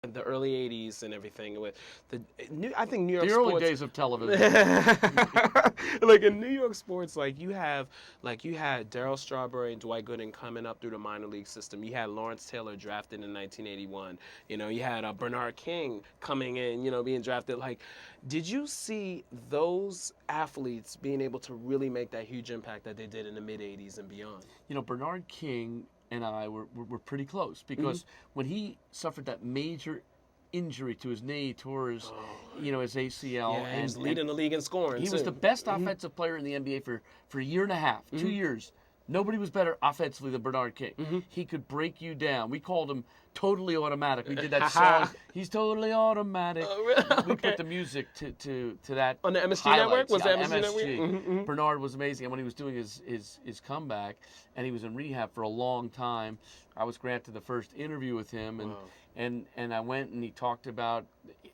the early '80s and everything with I think New York The sports. early days of television. Like in New York sports, you had Darryl Strawberry and Dwight Gooden coming up through the minor league system. You had Lawrence Taylor drafted in 1981. You had Bernard King coming in, being drafted. Like, did you see those athletes being able to really make that huge impact that they did in the mid '80s and beyond? Bernard King and I were pretty close because when he suffered that major injury to his knee, tore his, his ACL. Yeah, and he's leading the league in scoring. He was the best offensive player in the NBA for a year and a half, 2 years. Nobody was better offensively than Bernard King. He could break you down. We called him Totally Automatic. We did that song. He's totally automatic. Oh, really? We put the music to that on the MSG highlights. network. Was the MSG network? Bernard was amazing, and when he was doing his comeback, and he was in rehab for a long time, I was granted the first interview with him, and I went and he talked about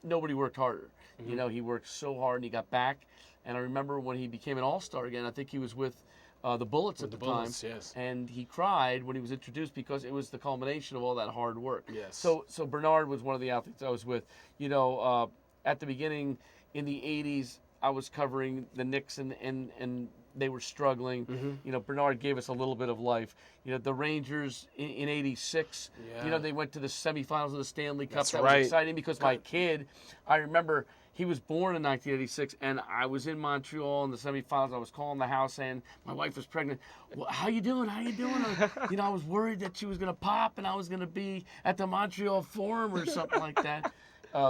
nobody worked harder. He worked so hard, and he got back. And I remember when he became an All-Star again. I think he was with the Bullets at the time, yes. And he cried when he was introduced because it was the culmination of all that hard work. Yes. So Bernard was one of the athletes I was with. At the beginning in the '80s, I was covering the Knicks and they were struggling. Bernard gave us a little bit of life. The Rangers in '86. They went to the semifinals of the Stanley Cup. That was exciting because my kid, I remember. He was born in 1986, and I was in Montreal in the semifinals. I was calling the house, and my wife was pregnant. Well, how you doing? How you doing? I was worried that she was going to pop, and I was going to be at the Montreal Forum or something like that.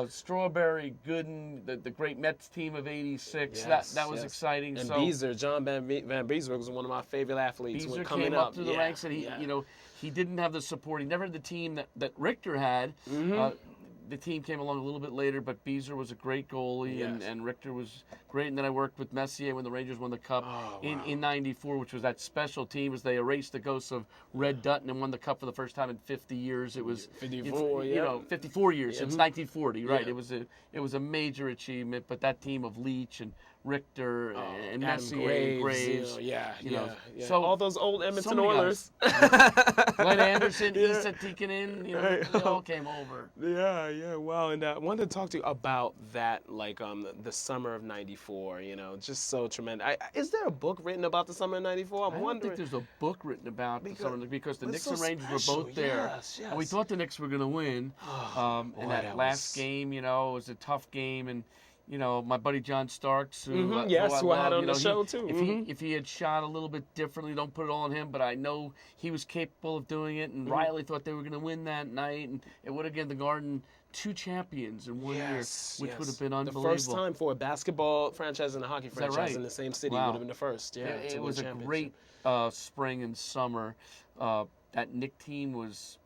Strawberry, Gooden, the great Mets team of '86. That was exciting. And Beezer, John Van Beezer was one of my favorite athletes. Beezer coming came up through the ranks, and he didn't have the support. He never had the team that Richter had. The team came along a little bit later, but Beezer was a great goalie, and Richter was great. And then I worked with Messier when the Rangers won the Cup in '94, which was that special team as they erased the ghosts of Red Dutton and won the Cup for the first time in 50 years. It was 54 years since 1940. Right? Yeah. It was a major achievement. But that team of Leach and Richter and Messier, Graves, So all those old Edmonton Oilers, Glenn Anderson, Issa Tikkanen, they all came over. Yeah, wow. And I wanted to talk to you about that, the summer of '94. Just so tremendous. Is there a book written about the summer of '94? I don't think there's a book written about the summer because the Knicks and Rangers were both there, and we thought the Knicks were going to win. And that last game, it was a tough game, and. My buddy John Starks, who I had on the show too. If he had shot a little bit differently, don't put it all on him, but I know he was capable of doing it, and Riley thought they were going to win that night, and it would have given the Garden 2 champions in 1 year, which would have been unbelievable. The first time for a basketball franchise and a hockey franchise in the same city would have been the first. Yeah, it was a great spring and summer. That Knick team was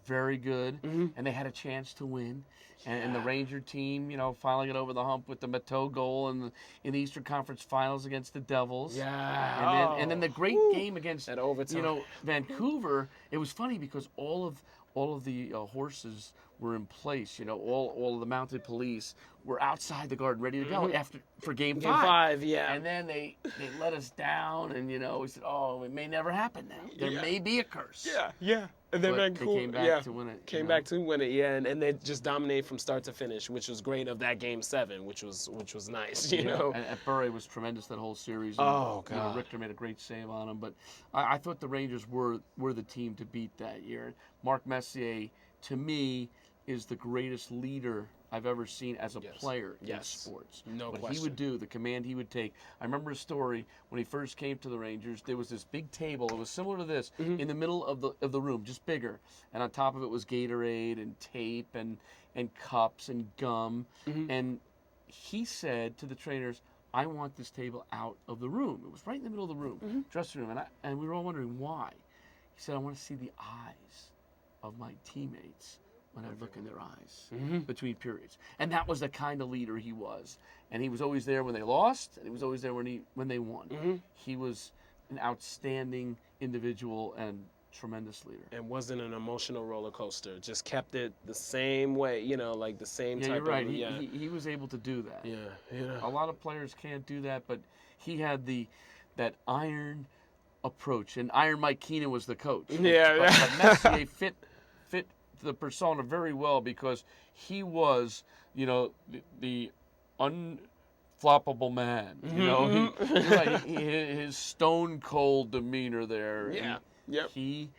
very good, and they had a chance to win. And the Ranger team, finally got over the hump with the Mateau goal in the Eastern Conference Finals against the Devils. Yeah. And then the great game against that overtime. Vancouver. It was funny because all of the horses were in place. All of the mounted police were outside the Garden, ready to go for Game 5. Game 5, yeah. And then they let us down, and we said, "Oh, it may never happen now. There may be a curse." Yeah. And then Vancouver came back to win it. Came back to win it, and they just dominated from start to finish, which was great of that Game 7, which was nice, And Burre was tremendous that whole series. Oh, God. Richter made a great save on him, but I thought the Rangers were the team to beat that year. Mark Messier, to me, is the greatest leader I've ever seen as a player in sports. No what question. He would do, the command he would take. I remember a story when he first came to the Rangers. There was this big table. It was similar to this in the middle of the room, just bigger. And on top of it was Gatorade and tape and cups and gum. And he said to the trainers, "I want this table out of the room." It was right in the middle of the room, dressing room. And we were all wondering why. He said, "I want to see the eyes of my teammates when I look in their eyes between periods." And that was the kind of leader he was. And he was always there when they lost, and he was always there when they won. He was an outstanding individual and tremendous leader. And wasn't an emotional roller coaster. Just kept it the same way, like the same type you're right. of... He was able to do that. Yeah. A lot of players can't do that, but he had that iron approach. And Iron Mike Keenan was the coach. Yeah. But Messier fit the persona very well because he was, the unfloppable man. His stone cold demeanor there. Yeah. And Yep. he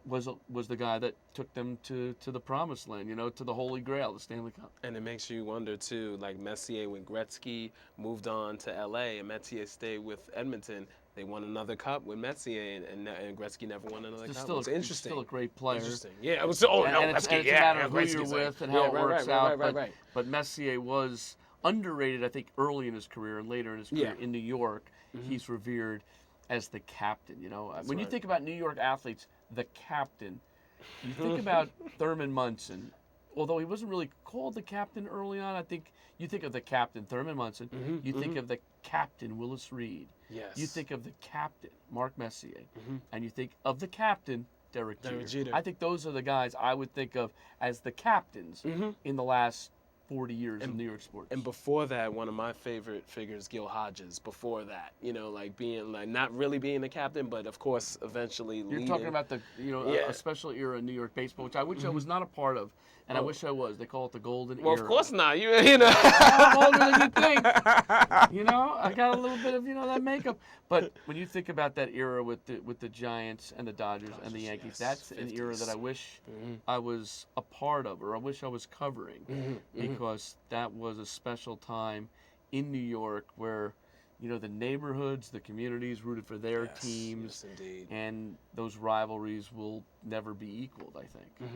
was the guy that took them to the promised land, to the Holy Grail, the Stanley Cup. And it makes you wonder too, like Messier when Gretzky moved on to LA and Messier stayed with Edmonton. They won another cup with Messier, and Gretzky never won another cup. It's interesting. Still a great player. Interesting. Yeah. It was. Oh no, and it's a matter of who you're with and how it works out. But Messier was underrated, I think, early in his career and later in his career in New York. He's revered as the captain. When you think about New York athletes, the captain, you think about Thurman Munson. Although he wasn't really called the captain early on, I think you think of the captain Thurman Munson. You think of the captain Willis Reed. Yes. You think of the captain Mark Messier, and you think of the captain Derek Jeter. I think those are the guys I would think of as the captains in the last 40 years in New York sports. And before that, one of my favorite figures, Gil Hodges. Before that, being not really being the captain, but of course eventually You're leading. talking about a special era in New York baseball, which I wish I was not a part of, and I wish I was. They call it the golden era. Well, of course not. You know. I'm older than you think. I got a little bit of that makeup. But when you think about that era with the Giants and the Dodgers and the Yankees, that's 50s. An era that I wish I was a part of, or I wish I was covering, because that was a special time in New York where the neighborhoods, the communities rooted for their teams, yes, indeed. and those rivalries will never be equaled, I think.